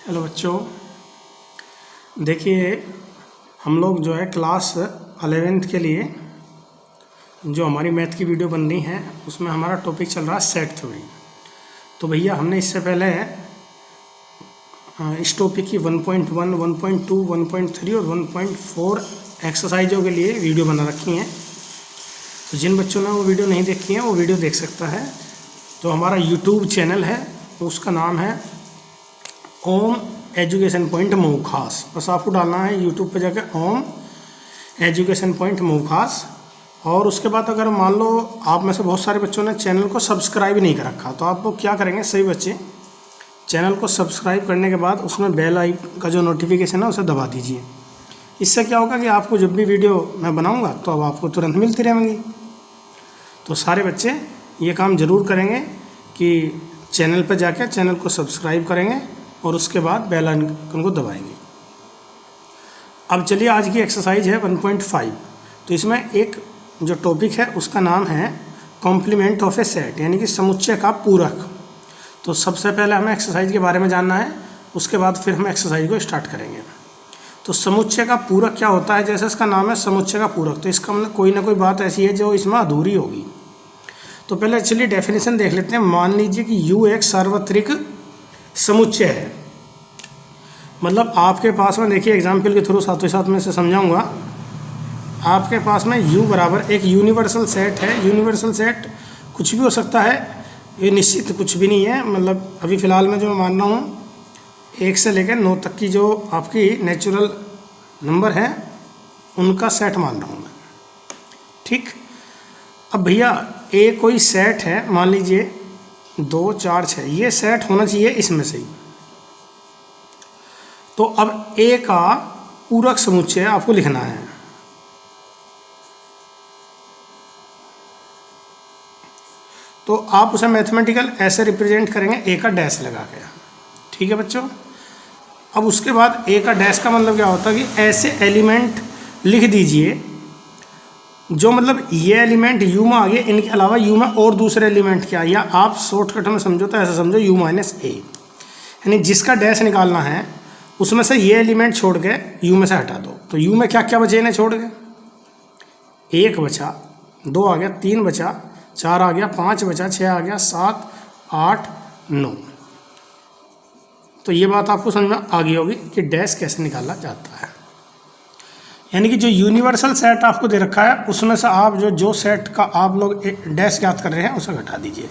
Hello बच्चों, देखिए हम लोग जो है क्लास 11th के लिए जो हमारी मैथ की वीडियो बन रही है उसमें हमारा टॉपिक चल रहा है सेट थ्योरी। तो भैया हमने इससे पहले इस टॉपिक की 1.1, 1.2, 1.3 और 1.4 एक्सरसाइजों के लिए वीडियो बना रखी हैं। तो जिन बच्चों ने वो वीडियो नहीं देखी है वो वीडियो देख सकता है। तो हमारा यूट्यूब चैनल है उसका नाम है ओम एजुकेशन पॉइंट मऊ खास। बस आपको डालना है यूट्यूब पे जाके ओम एजुकेशन पॉइंट मऊ खास। और उसके बाद अगर मान लो आप में से बहुत सारे बच्चों ने चैनल को सब्सक्राइब नहीं कर रखा तो आप लोग क्या करेंगे, सभी बच्चे चैनल को सब्सक्राइब करने के बाद उसमें बेल आइकन का जो नोटिफिकेशन है उसे दबा दीजिए। इससे क्या होगा कि आपको जब भी वीडियो मैं बनाऊँगा तो अब आपको तुरंत मिलती रहेंगी। तो सारे बच्चे ये काम ज़रूर करेंगे कि चैनल पर जाकर चैनल को सब्सक्राइब करेंगे और उसके बाद बेल आइकन को दबाएंगे। अब चलिए आज की एक्सरसाइज है 1.5। तो इसमें एक जो टॉपिक है उसका नाम है कॉम्प्लीमेंट ऑफ ए सेट, यानी कि समुच्चय का पूरक। तो सबसे पहले हमें एक्सरसाइज के बारे में जानना है, उसके बाद फिर हम एक्सरसाइज को स्टार्ट करेंगे। तो समुच्चय का पूरक क्या होता है? जैसे इसका नाम है समुच्चय का पूरक, तो इसका मतलब कोई ना कोई बात ऐसी है जो इसमें अधूरी होगी। तो पहले चलिए डेफिनेशन देख लेते हैं। मान लीजिए कि U एक सार्वत्रिक समुच्चय है। मतलब आपके पास में देखिए एग्जाम्पल के थ्रू साथ ही साथ में से समझाऊंगा। आपके पास में U बराबर एक यूनिवर्सल सेट है। यूनिवर्सल सेट कुछ भी हो सकता है, ये निश्चित कुछ भी नहीं है। मतलब अभी फ़िलहाल मैं जो मैं मान रहा हूँ 1 से लेकर 9 तक की जो आपकी नेचुरल नंबर है उनका सेट मान रहा हूँ मैं, ठीक। अब भैया ए कोई सेट है, मान लीजिए 2, 4, 6, ये सेट होना चाहिए इसमें से ही। तो अब ए का पूरक समुच्चय आपको लिखना है। तो आप उसे मैथमेटिकल ऐसे रिप्रेजेंट करेंगे ए का डैश लगा के, ठीक है बच्चों। अब उसके बाद ए का डैश का मतलब क्या होता है कि ऐसे एलिमेंट लिख दीजिए जो मतलब ये एलिमेंट यू में आ गए, इनके अलावा यू में और दूसरे एलिमेंट क्या, या आप शॉर्टकट में समझो तो ऐसा समझो u माइनस ए, यानी जिसका डैश निकालना है उसमें से ये एलिमेंट छोड़ के u में से हटा दो। तो u में क्या क्या बचे इन्हें छोड़ के? 1 बचा, 2 आ गया, 3 बचा, 4 आ गया, 5 बचा, 6 आ गया, 7, 8, 9। तो ये बात आपको समझ में आ गई होगी कि डैश कैसे निकाला जाता है। यानी कि जो यूनिवर्सल सेट आपको दे रखा है उसमें से आप जो सेट का आप लोग डैश याद कर रहे हैं उसे घटा दीजिए।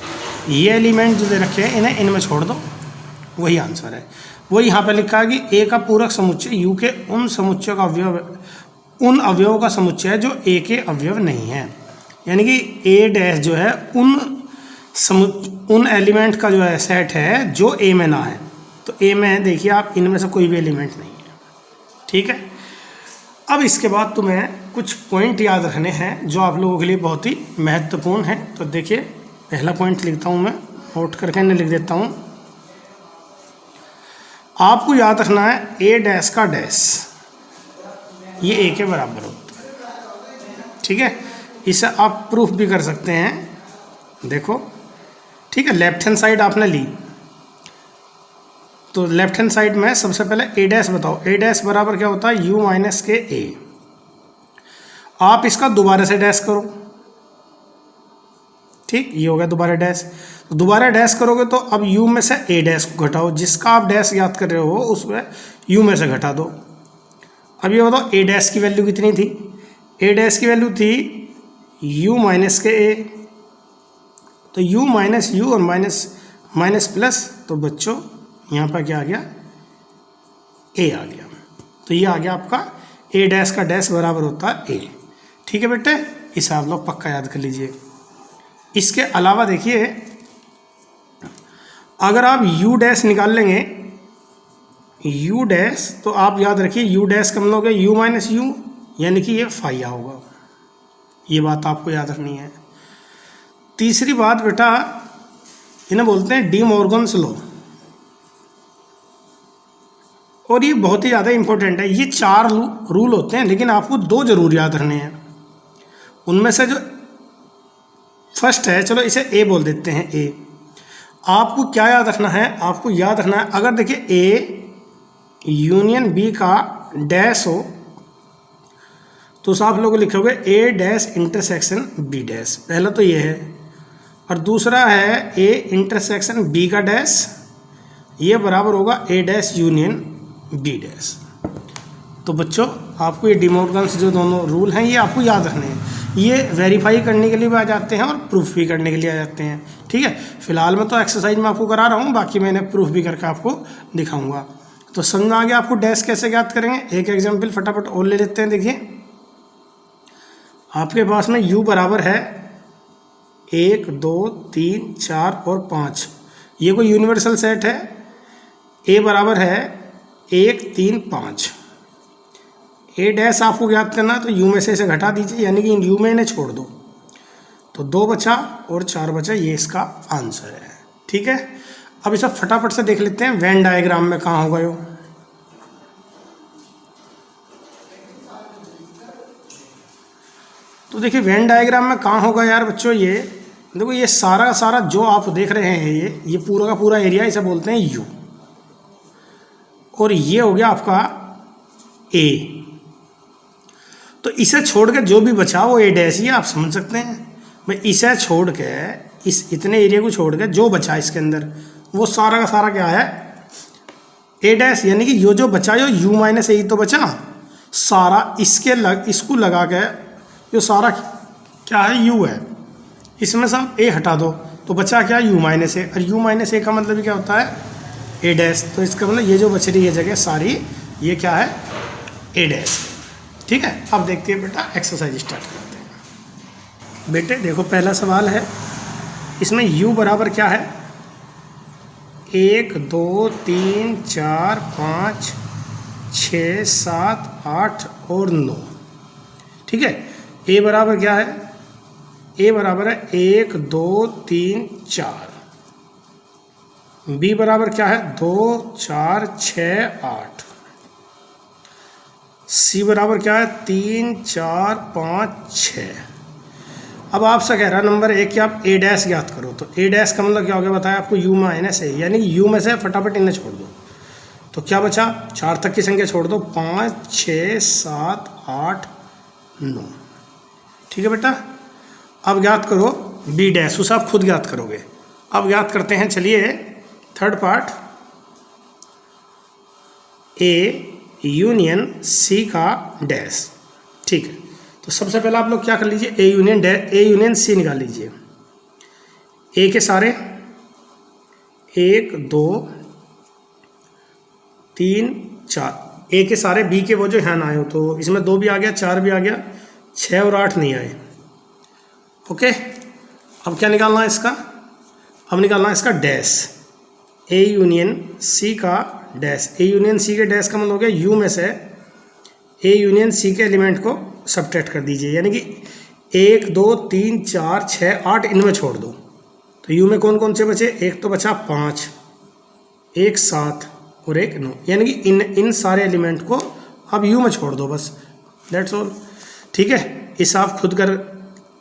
ये एलिमेंट जो दे रखे हैं इन्हें इनमें छोड़ दो, वही आंसर है। वही यहाँ पे लिखा है कि ए का पूरक समुच्चय यू के उन समुच्चयों का उन अवयवों का समुच्चय है जो ए के अवयव नहीं है। यानी कि ए डैश जो है उन एलिमेंट का जो है सेट है जो ए में ना है। तो ए में देखिए आप इनमें से कोई भी एलिमेंट नहीं है, ठीक है। अब इसके बाद तुम्हें कुछ पॉइंट याद रखने हैं जो आप लोगों के लिए बहुत ही महत्वपूर्ण है। तो देखिए पहला पॉइंट लिखता हूँ मैं, नोट करके नहीं लिख देता हूँ। आपको याद रखना है ए डैश का डैश ये ए के बराबर होता है, ठीक है। इसे आप प्रूफ भी कर सकते हैं, देखो, ठीक है। लेफ्ट हैंड साइड आपने ली तो लेफ्ट हैंड साइड में सबसे पहले ए डैश बताओ। ए डैश बराबर क्या होता है? यू माइनस के ए। आप इसका दोबारा से डैश करो, ठीक, ये हो गया दोबारा डैश। तो दोबारा डैश करोगे तो अब u में से a डैश को घटाओ, जिसका आप डैश याद कर रहे हो उसमें u में से घटा दो। अब ये बताओ a डैश की वैल्यू कितनी थी? a डैश की वैल्यू थी u माइनस के a। तो u माइनस u और माइनस माइनस प्लस, तो बच्चों यहाँ पर क्या आ गया? a आ गया। तो ये आ गया आपका a डैश का डैश बराबर होता है a, ठीक है बेटे। इसे आप लोग पक्का याद कर लीजिए। इसके अलावा देखिए अगर आप u डैश निकाल लेंगे u डैश, तो आप याद रखिए u डैश का मतलब होगा u माइनस u, यानी कि ये फाइया होगा। ये बात आपको याद रखनी है। तीसरी बात बेटा, इन्हें बोलते हैं डी मॉर्गन्स लॉ, और ये बहुत ही ज़्यादा इंपॉर्टेंट है। ये 4 रूल होते हैं लेकिन आपको 2 जरूर याद रखने हैं। उनमें से जो फर्स्ट है, चलो इसे ए बोल देते हैं, ए। आपको क्या याद रखना है? आपको याद रखना है अगर देखिए ए यूनियन बी का डैश हो तो आप लोग लिखोगे ए डैश इंटरसेक्शन बी डैश। पहला तो ये है, और दूसरा है ए इंटरसेक्शन बी का डैश, ये बराबर होगा ए डैश यूनियन बी डैश। तो बच्चों आपको ये डिमॉर्गन्स जो दोनों रूल हैं ये आपको याद रखने हैं। ये वेरीफाई करने के लिए भी आ जाते हैं और प्रूफ भी करने के लिए आ जाते हैं। ठीक है, फिलहाल मैं तो एक्सरसाइज में आपको करा रहा हूँ, बाकी मैंने प्रूफ भी करके आपको दिखाऊंगा। तो समझ में आ गया आपको डैश कैसे ज्ञात करेंगे। एक एग्जाम्पल फटाफट और ले लेते हैं। देखिए आपके पास में u बराबर है 1 2 3 4 और 5, ये कोई यूनिवर्सल सेट है। a बराबर है 1 3 5। ए डैश आपको ज्ञात करना है तो u में से इसे घटा दीजिए, यानी कि इन u में इन्हें छोड़ दो, तो 2 बचा और 4 बचा, ये इसका आंसर है। ठीक है, अब इसे फटाफट से देख लेते हैं वेन डायग्राम में कहाँ होगा यो। तो देखिए वेन डायग्राम में कहाँ होगा यार बच्चों, ये देखो ये सारा का सारा जो आप देख रहे हैं ये पूरा का पूरा एरिया इसे बोलते हैं यू, और ये हो गया आपका ए। तो इसे छोड़ के जो भी बचा वो ए डैश, ये आप समझ सकते हैं भाई। इसे छोड़ के इस इतने एरिया को छोड़ के जो बचा इसके अंदर वो सारा का सारा क्या है, ए डैश। यानी कि यो जो बचा यो यू माइनस ए तो बचा सारा, इसको लगा के जो सारा क्या है यू है, इसमें से आप ए हटा दो तो बचा क्या यू माइनस ए, और यू माइनस ए का मतलब क्या होता है ए डैश। तो इसका मतलब ये जो बच रही है जगह सारी ये क्या है ए डैश। ठीक है, अब देखते हैं बेटा एक्सरसाइज स्टार्ट करते हैं। बेटे देखो पहला सवाल है, इसमें u बराबर क्या है 1 2 3 4 5 6 7 8 और 9। ठीक है, a बराबर क्या है, a बराबर है 1 2 3 4, b बराबर क्या है 2 4 6 8, c बराबर क्या है 3 4 5 6। अब आपसे कह रहा है नंबर 1 कि आप a डैश ज्ञात करो, तो a डैश का मतलब क्या हो गया बताया आपको u माइनस ए, यानी कि u में से फटाफट इन्हें छोड़ दो तो क्या बचा 4 तक की संख्या छोड़ दो 5 6 7 8 9। ठीक है बेटा, अब ज्ञात करो बी डैश, उसे आप खुद ज्ञात करोगे। अब ज्ञात करते हैं, चलिए third part A union C का डैश। ठीक है, तो सबसे पहले आप लोग क्या कर लीजिए ए यूनियन सी निकाल लीजिए। ए के सारे 1 2 3 4, ए के सारे बी के वो जो यहाँ आए हो तो इसमें 2 भी आ गया 4 भी आ गया, 6 और 8 नहीं आए। ओके, अब क्या निकालना है इसका, अब निकालना है इसका डैश, ए यूनियन सी का डैश। ए यूनियन सी के डैश का मतलब हो गया यू में से ए यूनियन सी के एलिमेंट को सब्ट्रैक्ट कर दीजिए, यानी कि 1 2 3 4 6 8 इनमें छोड़ दो। तो यू में कौन कौन से बचे, एक तो बचा 5, एक 7 और एक 9, यानी कि इन सारे एलिमेंट को अब यू में छोड़ दो बस, दैट्स ऑल। ठीक है, इस आप खुद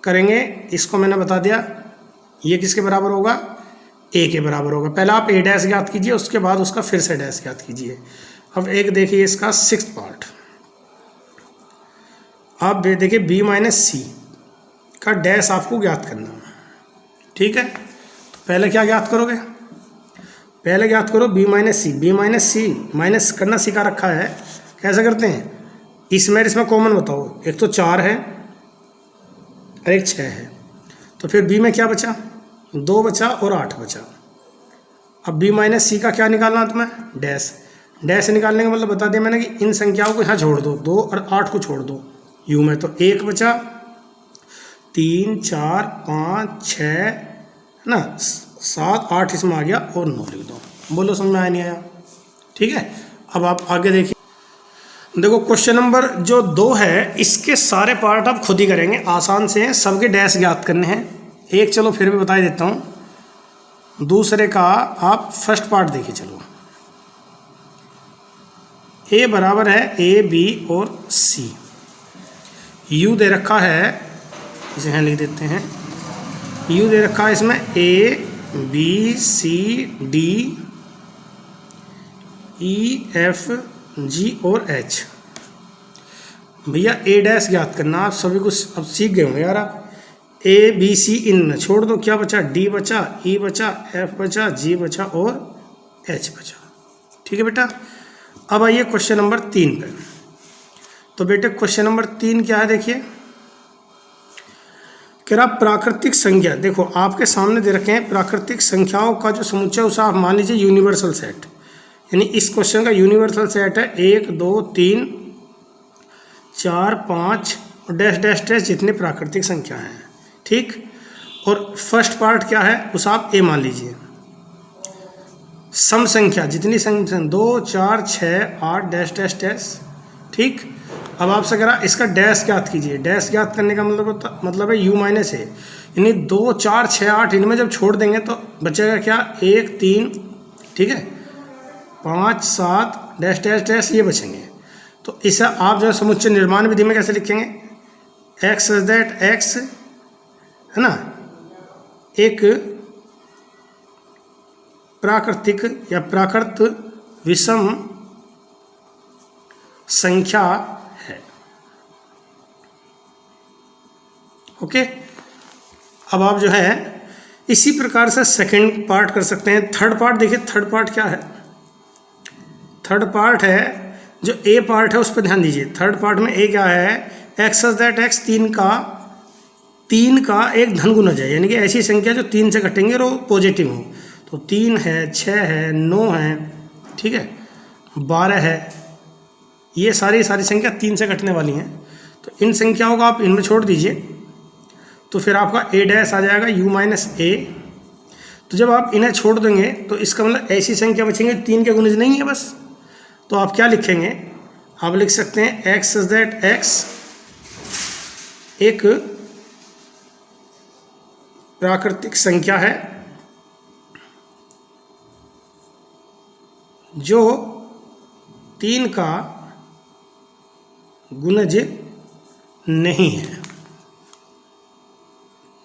करेंगे, इसको मैंने बता दिया। ये किसके बराबर होगा, ए के बराबर होगा। पहले आप ए डैश ज्ञात कीजिए, उसके बाद उसका फिर से डैश ज्ञात कीजिए। अब एक देखिए इसका 6th पार्ट, आप देखिए बी माइनस सी का डैश आपको ज्ञात करना। ठीक है, तो पहले क्या ज्ञात करोगे, पहले ज्ञात करो बी माइनस सी। बी माइनस सी माइनस करना सिखा रखा है, कैसे करते हैं, इसमें कॉमन बताओ, एक तो 4 है और एक 6 है, तो फिर बी में क्या बचा 2 बचा और 8 बचा। अब बी माइनस सी का क्या निकालना तुम्हें, डैश। डैश निकालने का मतलब बता दिया मैंने कि इन संख्याओं को यहाँ छोड़ दो, 2 और 8 को छोड़ दो यू में, तो 1 बचा, 3 4 5 6 है ना, 7 8 इसमें आ गया और 9 लिख दो। बोलो समझ में आया नहीं आया। ठीक है, अब आप आगे देखिए, देखो क्वेश्चन नंबर जो 2 है इसके सारे पार्ट आप खुद ही करेंगे, आसान से हैं, सबके डैश ज्ञात करने हैं। एक चलो फिर भी बता ही देता हूँ, दूसरे का आप फर्स्ट पार्ट देखिए। चलो ए बराबर है ए बी और सी, यू दे रखा है, इसे यहाँ लिख देते हैं, यू दे रखा है इसमें A B C D, EFG और H। भैया A डैश ज्ञात करना, आप सभी कुछ अब सीख गए होंगे यार। आप ABC इन छोड़ दो, क्या बचा? D बचा, E बचा, F बचा, G बचा और H बचा। ठीक है बेटा। अब आइए क्वेश्चन नंबर 3 पे। तो बेटे क्वेश्चन नंबर 3 क्या है देखिए, कह रहा प्राकृतिक संख्या, देखो आपके सामने दे रखे हैं प्राकृतिक संख्याओं का जो समुच्चय उसे आप मान लीजिए यूनिवर्सल सेट, यानी इस क्वेश्चन का यूनिवर्सल सेट है 1 2 3 4 5 और डैश डैश डैश जितने प्राकृतिक संख्या हैं। ठीक, और फर्स्ट पार्ट क्या है उसे आप ए मान लीजिए। सम संख्या जितनी संख्या 2 4 6 8 डैश डैश डैश। ठीक, अब आपसे कह रहा इसका डैश ज्ञात कीजिए। डैश ज्ञात करने का मतलब है u माइनस ए, यानी 2 4 6 8 इनमें जब छोड़ देंगे तो बचेगा क्या? 1 3, ठीक है, 5 7 डैश डैश डैश ये बचेंगे। तो इसे आप जो है समुच्चय निर्माण विधि में कैसे लिखेंगे? x सच दैट x है ना एक प्राकृतिक या प्राकृत विषम संख्या है। ओके, अब आप जो है इसी प्रकार से सेकंड पार्ट कर सकते हैं। थर्ड पार्ट देखिए, थर्ड पार्ट क्या है? थर्ड पार्ट है जो ए पार्ट है उस पर ध्यान दीजिए। थर्ड पार्ट में ए क्या है? एक्स सच दैट एक्स 3 का एक धन गुणज है, यानी कि ऐसी संख्या जो 3 से घटेंगे और वो पॉजिटिव हो। तो 3 है, 6 है, 9 है, ठीक है, 12 है, ये सारी संख्या 3 से घटने वाली हैं। तो इन संख्याओं को आप इनमें छोड़ दीजिए, तो फिर आपका ए डैश आ जाएगा u माइनस ए। तो जब आप इन्हें छोड़ देंगे तो इसका मतलब ऐसी संख्या बचेंगे 3 के गुणज नहीं है बस। तो आप क्या लिखेंगे? आप लिख सकते हैं x सच दैट x एक प्राकृतिक संख्या है जो 3 का गुणज नहीं है।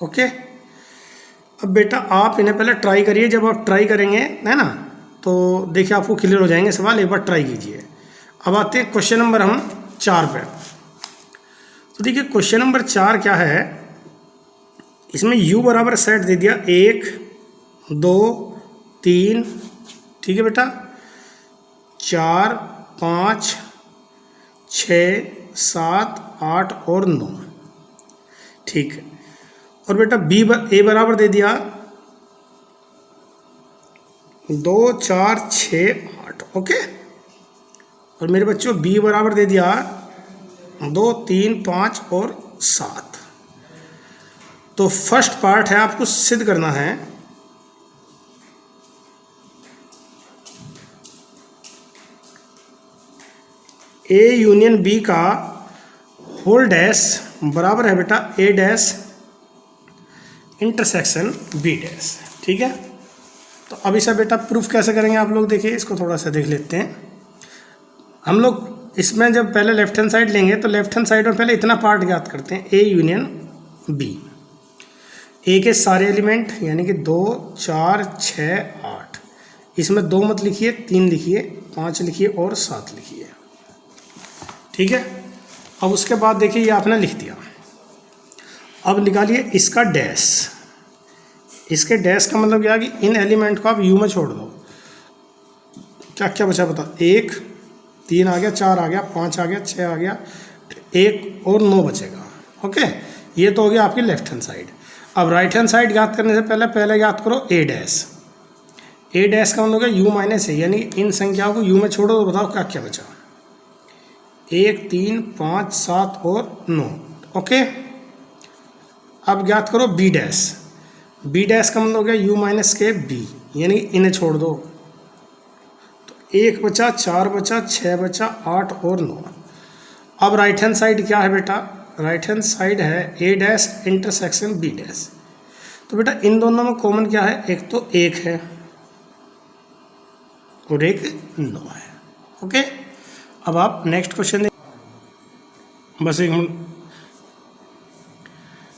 ओके, अब बेटा आप इन्हें पहले ट्राई करिए। जब आप ट्राई करेंगे है ना तो देखिए आपको क्लियर हो जाएंगे सवाल, एक बार ट्राई कीजिए। अब आते हैं क्वेश्चन नंबर हम 4 पे। तो देखिए क्वेश्चन नंबर 4 क्या है, इसमें u बराबर सेट दे दिया 1 2 3, ठीक है बेटा, 4 5 6 7 8 और 9, ठीक है। और बेटा ए बराबर दे दिया 2 4 6 8, ओके। और मेरे बच्चों बी बराबर दे दिया 2 3 5 और 7। तो फर्स्ट पार्ट है आपको सिद्ध करना है ए यूनियन बी का होल डैश बराबर है बेटा ए डैश इंटरसेक्शन बी डैश, ठीक है। तो अब इसे बेटा प्रूफ कैसे करेंगे आप लोग देखिए, इसको थोड़ा सा देख लेते हैं। हम लोग इसमें जब पहले लेफ्ट हैंड साइड लेंगे तो लेफ्ट हैंड साइड में पहले इतना पार्ट ज्ञात करते हैं ए यूनियन बी। ए के सारे एलिमेंट यानी कि 2 4 6 8, इसमें 2 मत लिखिए, 3 लिखिए, 5 लिखिए और 7 लिखिए, ठीक है। अब उसके बाद देखिए ये आपने लिख दिया। अब निकालिए इसका डैश। इसके डैश का मतलब क्या है कि इन एलिमेंट को आप यू में छोड़ दो। क्या क्या बचा बता? 1 3 आ गया, 4 आ गया, 5 आ गया, 6 आ गया, 1 और 9 बचेगा, ओके। ये तो हो गया आपकी लेफ्ट हैंड साइड। अब राइट हैंड साइड ज्ञात करने से पहले ज्ञात करो ए डैश। ए डैश का मतलब है यू माइनस ए, यानी इन संख्याओं को यू में छोड़ो तो बताओ क्या क्या बचा? 1 3 5 7 और 9, ओके। अब ज्ञात करो बी डैश। बी डैश का मतलब हो गया यू माइनस के बी, यानी इन्हें छोड़ दो। तो 1 बचा, 4 बचा, 6 बचा, 8 और 9। अब राइट हैंड साइड क्या है बेटा? राइट हैंड साइड है ए डैश इंटरसेक्शन बी डैश। तो बेटा इन दोनों में कॉमन क्या है? एक तो 1 है और एक 9 है, ओके। अब आप नेक्स्ट क्वेश्चन देखिए, बस एक मिनट।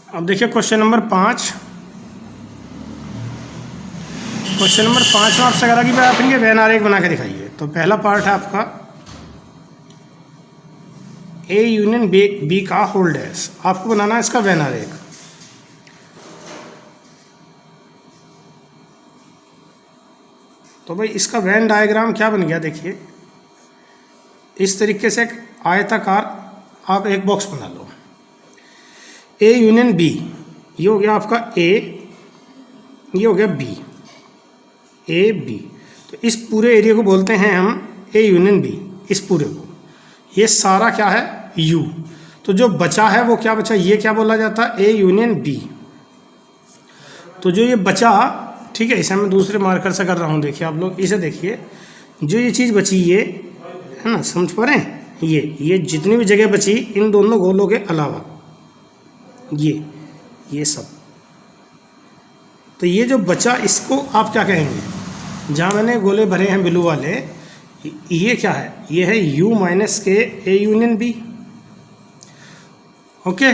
अब देखिए क्वेश्चन नंबर 5। क्वेश्चन नंबर 5 में आपसे करा कि भाई आप इनके वेन आरेख बना के दिखाइए। तो पहला पार्ट है आपका ए यूनियन बी का होल डैश। आपको बनाना है इसका वेन आरेख। तो भाई इसका वेन डायग्राम क्या बन गया, देखिए इस तरीके से एक आयताकार आप एक बॉक्स बना लो। ए यूनियन बी, ये हो गया आपका ए, ये हो गया बी, ए बी। तो इस पूरे एरिया को बोलते हैं हम ए यूनियन बी, इस पूरे को। ये सारा क्या है, यू। तो जो बचा है वो क्या बचा, ये क्या बोला जाता है, ए यूनियन बी। तो जो ये बचा, ठीक है, इसे मैं दूसरे मार्कर से कर रहा हूँ, देखिए आप लोग इसे देखिए, जो ये चीज़ बची ये है ना, समझ पा रहे हैं, ये जितनी भी जगह बची इन दोनों गोलों के अलावा ये सब, तो ये जो बचा इसको आप क्या कहेंगे, जहाँ मैंने गोले भरे हैं ब्लू वाले, ये क्या है, ये है u माइनस के ए यूनियन बी। ओके,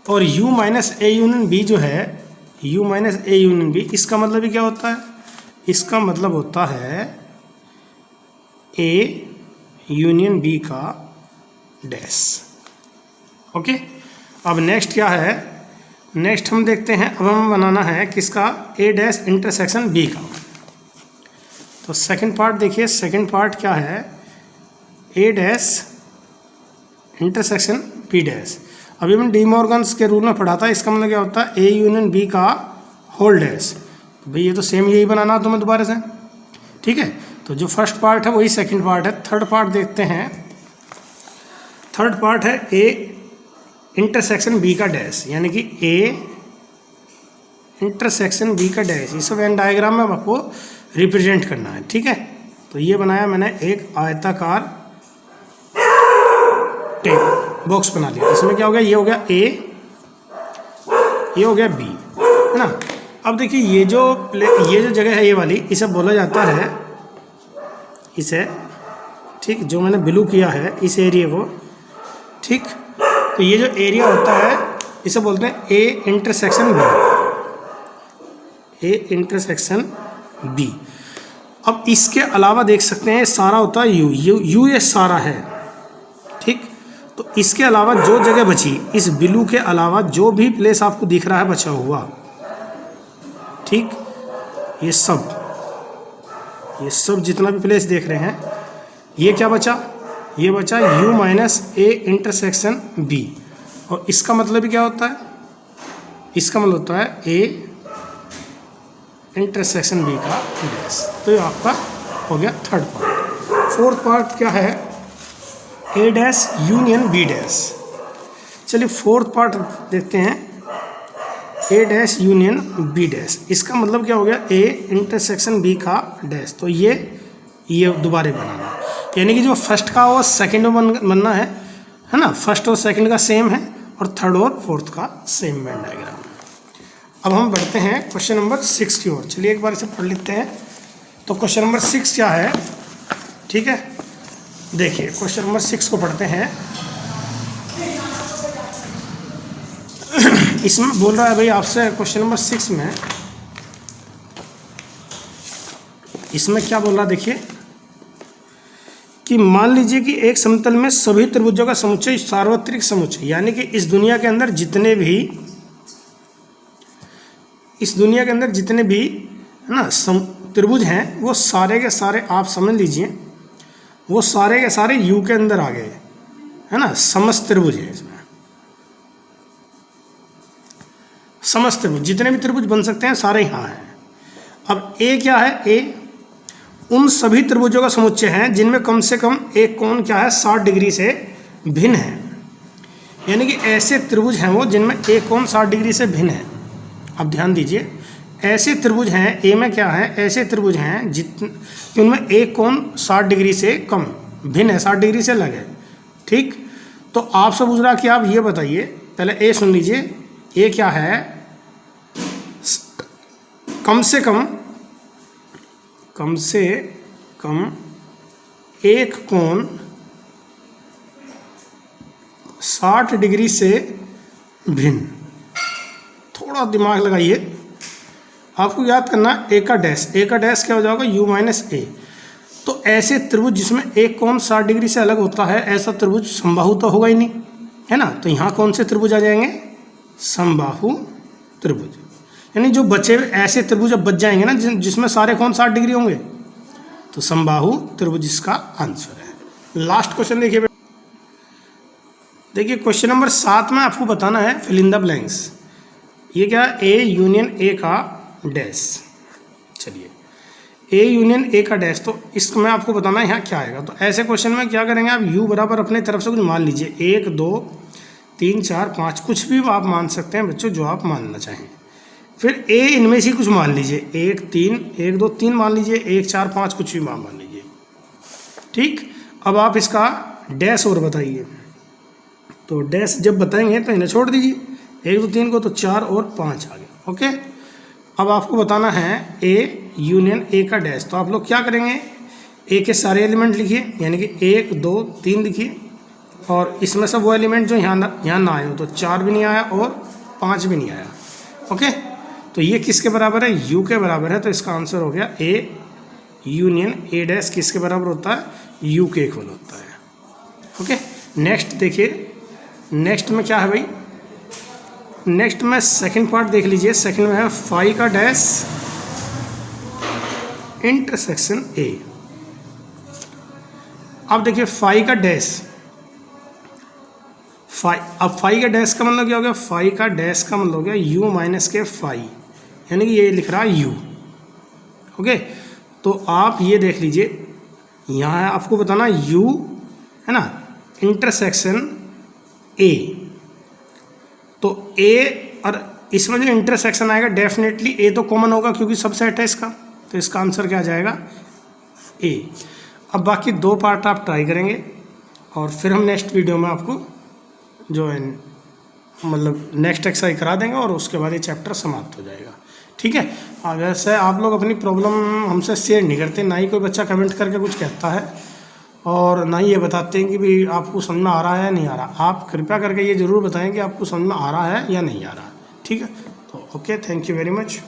और u minus A union B जो है, u minus A union B, इसका मतलब भी क्या होता है, इसका मतलब होता है ए यूनियन बी का डैश। ओके, अब नेक्स्ट क्या है, नेक्स्ट हम देखते हैं, अब हमें बनाना है किसका, ए डैश इंटरसेक्शन बी का। तो सेकंड पार्ट देखिए, सेकंड पार्ट क्या है, ए डैश इंटरसेक्शन बी डैश। अभी हमने डी मॉर्गन्स के रूल में पढ़ा था, इसका मतलब क्या होता है, ए यूनियन बी का होल डैश। तो भाई ये तो सेम यही बनाना तुम्हें दोबारा से, ठीक है। तो जो फर्स्ट पार्ट है वही सेकंड पार्ट है। थर्ड पार्ट देखते हैं, थर्ड पार्ट है ए इंटरसेक्शन बी का डैश, यानी कि ए इंटरसेक्शन बी का डैश। इस वेन डायग्राम में आपको रिप्रेजेंट करना है, ठीक है। तो ये बनाया मैंने एक आयताकार टेप बॉक्स बना लिया। इसमें क्या हो गया, ये हो गया ए, ये हो गया बी, है ना। अब देखिए ये जो जगह है ये वाली, इसे बोला जाता है, इसे, ठीक, जो मैंने ब्लू किया है इस एरिया को, ठीक। तो ये जो एरिया होता है इसे बोलते हैं A intersection B, A intersection B. अब इसके अलावा देख सकते हैं सारा होता है यू ये सारा है, ठीक। तो इसके अलावा जो जगह बची, इस ब्लू के अलावा जो भी प्लेस आपको दिख रहा है बचा हुआ, ठीक, ये सब जितना भी प्लेस देख रहे हैं, ये क्या बचा, ये बचा u minus A intersection b। और इसका मतलब भी क्या होता है, इसका मतलब होता है ए इंटरसेक्शन b का डैश। तो ये आपका हो गया थर्ड पार्ट। फोर्थ पार्ट क्या है, ए डैश यूनियन बी डैश। चलिए फोर्थ पार्ट देखते हैं, ए डैश यूनियन बी डैश। इसका मतलब क्या हो गया, ए इंटरसेक्शन बी का डैश। तो ये दोबारा बनाना, यानी कि जो फर्स्ट का वो सेकंड में बनना है ना, फर्स्ट और सेकंड का सेम है और थर्ड और फोर्थ का सेम वेन डायग्राम। अब हम बढ़ते हैं क्वेश्चन नंबर 6 की ओर। चलिए एक बार इसे पढ़ लेते हैं। तो क्वेश्चन नंबर 6 क्या है, ठीक है, देखिए क्वेश्चन नंबर 6 को पढ़ते हैं। इसमें बोल रहा है भाई आपसे, क्वेश्चन नंबर 6 में इसमें क्या बोल रहा है, देखिए कि मान लीजिए कि एक समतल में सभी त्रिभुजों का समुच्चय सार्वत्रिक समुच्चय, यानी कि इस दुनिया के अंदर जितने भी है ना त्रिभुज हैं, वो सारे के सारे आप समझ लीजिए, वो सारे के सारे यू के अंदर आ गए, है ना। समस्त त्रिभुज है, इसमें समस्त त्रिभुज, जितने भी त्रिभुज बन सकते हैं सारे यहाँ हैं। अब ए क्या है, ए उन सभी त्रिभुजों का समुच्चय है जिनमें कम से कम एक कोण क्या है, 60 डिग्री से भिन्न है। यानी कि ऐसे त्रिभुज हैं वो जिनमें एक कोण 60 डिग्री से भिन्न है। अब ध्यान दीजिए, ऐसे त्रिभुज हैं, ए में क्या है, ऐसे त्रिभुज हैं उनमें एक कोण 60 डिग्री से कम भिन्न है, 60 डिग्री से अलग है, ठीक। तो आपसे पूछ रहा कि आप ये बताइए, पहले ए सुन लीजिए, ए क्या है, कम से कम एक कोण 60 डिग्री से भिन्न। थोड़ा दिमाग लगाइए, आपको याद करना ए का डैश क्या हो जाएगा, u माइनस ए। तो ऐसे त्रिभुज जिसमें एक कोण 60 डिग्री से अलग होता है, ऐसा त्रिभुज समबाहु तो होगा ही नहीं, है ना। तो यहाँ कौन से त्रिभुज आ जाएंगे? समबाहु त्रिभुज। यानी जो बचे ऐसे त्रिभुज अब बच जाएंगे ना जिसमें सारे कोण 60 डिग्री होंगे, तो समबाहु त्रिभुज इसका आंसर है। लास्ट क्वेश्चन देखिए। देखिए क्वेश्चन नंबर 7 में आपको बताना है फिल इन द ब्लैंक्स। ये क्या? ए यूनियन ए का डैश। चलिए, ए यूनियन ए का डैश, तो इसमें आपको बताना है यहाँ क्या आएगा। तो ऐसे क्वेश्चन में क्या करेंगे आप, यू बराबर अपने तरफ से कुछ मान लीजिए, 1 2 3 4 5, कुछ भी आप मान सकते हैं बच्चों, जो आप मानना चाहें। फिर ए इनमें से कुछ मान लीजिए, 1 3 1 2 3 मान लीजिए, 1 4 5 कुछ भी मान लीजिए। ठीक, अब आप इसका डैश और बताइए। तो डैश जब बताएंगे तो इन्हें छोड़ दीजिए, 1 2 3 को, तो 4 और 5 आ गया। ओके, अब आपको बताना है ए यूनियन ए का डैश। तो आप लोग क्या करेंगे, ए के सारे एलिमेंट लिखिए, यानी कि 1 2 3 लिखिए, और इसमें से वो एलिमेंट जो यहाँ ना आए हो, तो 4 भी नहीं आया और 5 भी नहीं आया। ओके, तो ये किसके बराबर है? यू के बराबर है। तो इसका आंसर हो गया ए यूनियन ए डैश किसके बराबर होता है? यू के इक्वल होता है। ओके, नेक्स्ट देखिए, नेक्स्ट में क्या है भाई? नेक्स्ट में सेकंड पार्ट देख लीजिए। सेकंड में है फाई का डैश इंटरसेक्शन ए। अब देखिए फाई का डैश, फाई, अब फाई का डैश का मतलब क्या हो गया? फाई का डैश का मतलब हो गया यू माइनस के फाई, यानी कि ये लिख रहा है यू। ओके, तो आप ये देख लीजिए, यहाँ आपको बताना यू, है ना, इंटरसेक्शन ए। तो ए और इसमें जो इंटरसेक्शन आएगा डेफिनेटली ए तो कॉमन होगा क्योंकि सबसेट है इसका, तो इसका आंसर क्या आ जाएगा? ए। अब बाकी 2 पार्ट आप ट्राई करेंगे और फिर हम नेक्स्ट वीडियो में आपको जो है मतलब नेक्स्ट एक्सरसाइज करा देंगे और उसके बाद ये चैप्टर समाप्त हो जाएगा। ठीक है, अब वैसे आप लोग अपनी प्रॉब्लम हमसे शेयर नहीं करते, ना ही कोई बच्चा कमेंट करके कुछ कहता है और ना ही ये बताते हैं कि भाई आपको समझ में आ रहा है या नहीं आ रहा। आप कृपया करके ये ज़रूर बताएं कि आपको समझ में आ रहा है या नहीं आ रहा। ठीक है, तो okay, thank you very much.